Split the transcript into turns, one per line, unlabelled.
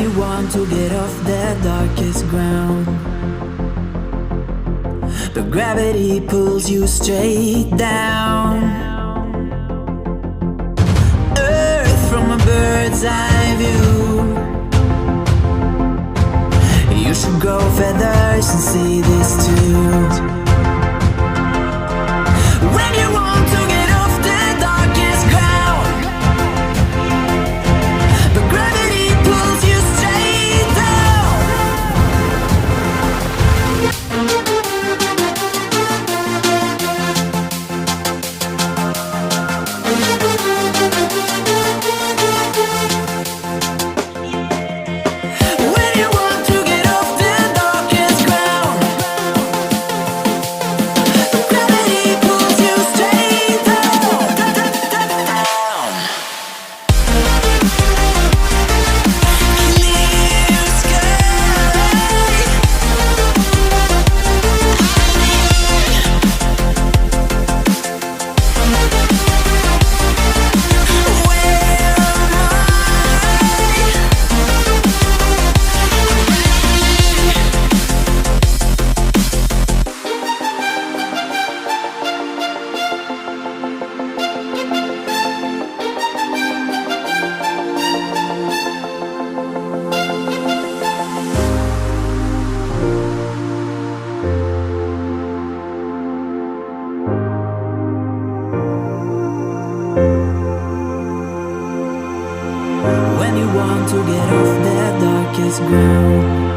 you want to get off the darkest ground, but gravity pulls you straight down. Earth from a bird's eye view. You should grow feathers and see this too. When you want to get off the darkest ground, but gravity pulls you straight down. When you want to get off the darkest ground, but gravity pulls you straight down. Clear sky. When you want to get off the darkest ground,